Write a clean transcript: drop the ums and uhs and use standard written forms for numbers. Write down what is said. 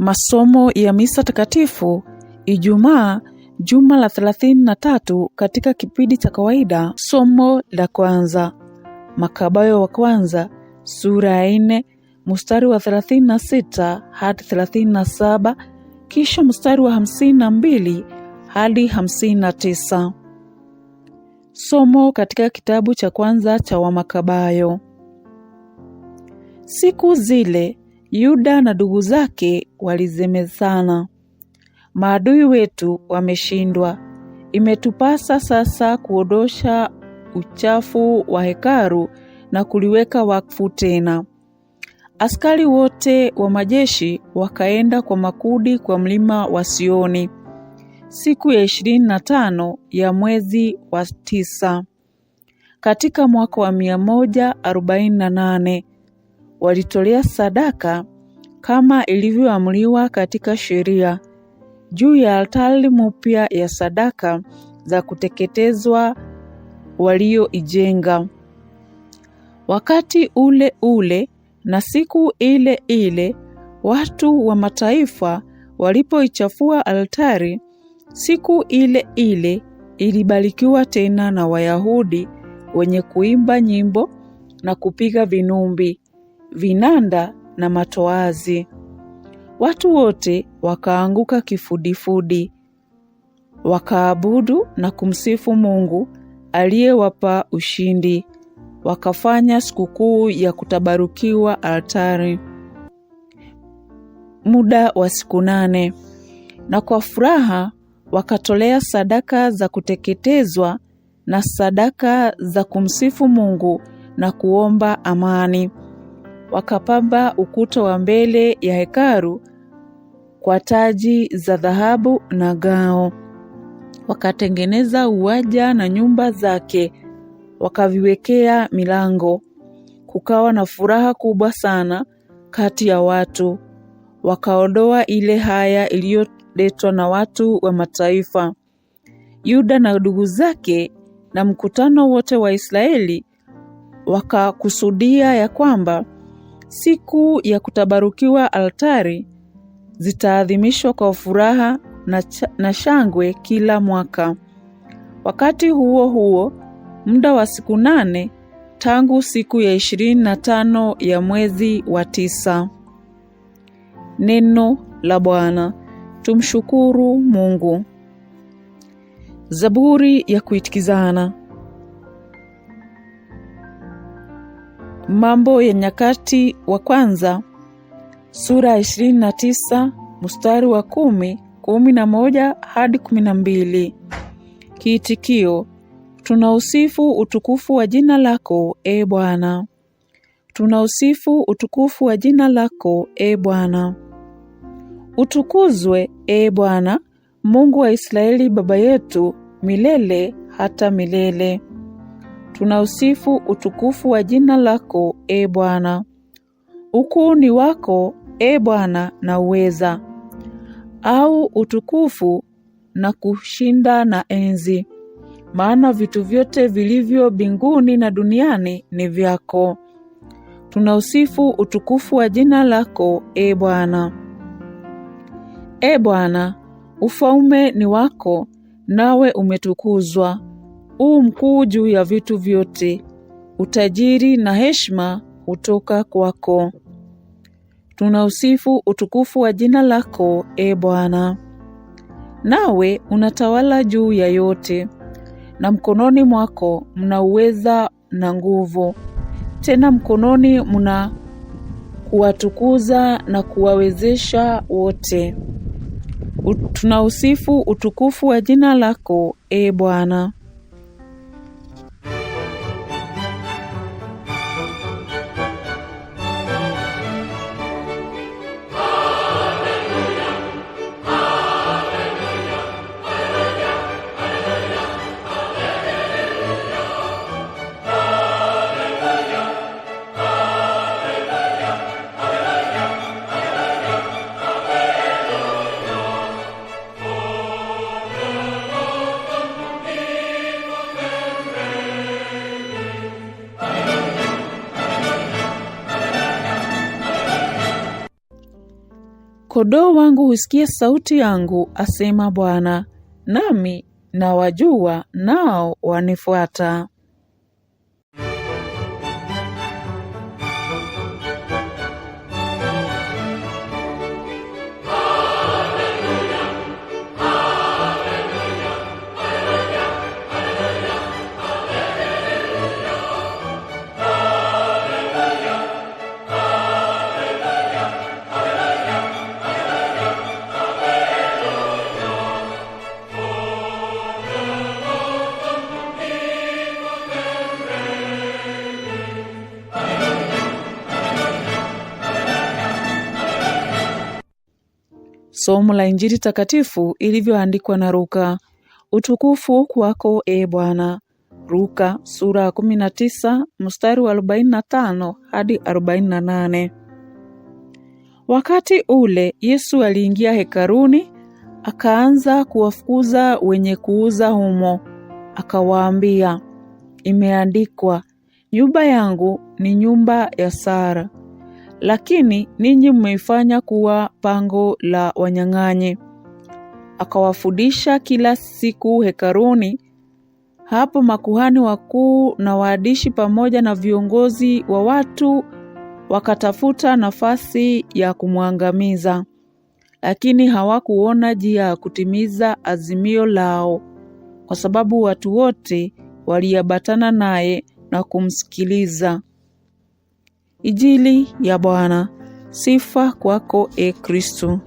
Masomo ya misa takatifu Ijumaa, juma la 33 katika kipindi cha kawaida. Somo la kwanza, Makabayo wa kwanza, sura ya 4, mstari wa 36 hadi 37, kisha mstari wa 52 hadi 59. Somo katika kitabu cha kwanza cha Wamakabayo. Siku zile Yuda na ndugu zake walizemezana. Maadui wetu wameshindwa. Imetupasa sasa kuondosha uchafu wa hekalu na kuliweka wakfu tena. Askari wote wa majeshi wakaenda kwa makundi kwa mlima wa Sioni siku ya 25 ya mwezi wa 9 katika mwaka wa 148. Walitolea sadaka kama ilivyoamriwa katika sheria juu ya altari mpya ya sadaka za kuteketezwa walioijenga. Wakati ule ule na siku ile ile watu wa mataifa walipoichafua altari, siku ile ile ilibarikiwa tena na Wayahudi wenye kuimba nyimbo na kupiga vinumbi, vinanda na matoazi. Watu wote wakaanguka kifudifudi, wakaabudu na kumsifu Mungu aliyewapa ushindi. Wakafanya sikukuu ya kutabarukiwa altari muda wa siku 8, na kwa furaha wakatolea sadaka za kuteketezwa na sadaka za kumsifu Mungu na kuomba amani. Wakapamba ukuta wa mbele ya hekalu kwa taji za dhahabu na ngao. Wakatengeneza uwanja na nyumba zake, wakaviwekea milango. Kukawa na furaha kubwa sana kati ya watu. Wakaondoa ile haya iliyoletwa na watu wa mataifa. Yuda na ndugu zake na mkutano wote wa Israeli wakakusudia ya kwamba siku ya kutabarukiwa altari zitaadhimishwa kwa furaha na shangwe kila mwaka. Wakati huo huo, muda wa siku 8 tangu siku ya 25 ya mwezi wa 9. Neno la Bwana. Tumshukuru Mungu. Zaburi ya kuitikizana. Mambo ya Nyakati wa kwanza, sura ya 29, mstari wa 10, 11 hadi 12. Kiitikio: tunausifu utukufu wa jina lako, e Bwana. Tunausifu utukufu wa jina lako, e Bwana. Utukuzwe, e Bwana, Mungu wa Israeli baba yetu, milele hata milele. Tunausifu utukufu wa jina lako, e Bwana. Ukuu ni wako, e Bwana, na uweza, au utukufu na kushinda na enzi. Maana vitu vyote vilivyo mbinguni na duniani ni vyako. Tunausifu utukufu wa jina lako, e Bwana. E Bwana, ufalme ni wako, nawe umetukuzwa. Mkuu juu ya vitu vyote. Utajiri na heshima hutoka kwako. Tunausifu utukufu wa jina lako, e Bwana. Nawe unatawala juu ya yote, na mkononi mwako mna uweza na nguvu. Tena mkononi mna kuwatukuza na kuwawezesha wote. Tunausifu utukufu wa jina lako, e Bwana. Kondoo wangu husikia sauti yangu, asema Bwana, nami nawajua, nao wanifuata. Somo la Injili takatifu ilivyoandikwa na Luka. Utukufu kwako e Bwana. Luka sura 19 mstari wa 45 hadi 48. Wakati ule Yesu aliingia hekaluni, akaanza kuwafukuza wenye kuuza humo. Akawaambia, imeandikwa, nyumba yangu ni nyumba ya sala, lakini ninyi mmeifanya kuwa pango la wanyang'anyi. Akawafundisha kila siku hekaluni. Hapo makuhani wakuu na waandishi pamoja na viongozi wa watu wakatafuta nafasi ya kumwangamiza, lakini hawakuona njia ya kutimiza azimio lao, kwa sababu watu wote waliambatana naye na kumsikiliza. Injili ya Bwana. Sifa kwako e Kristo.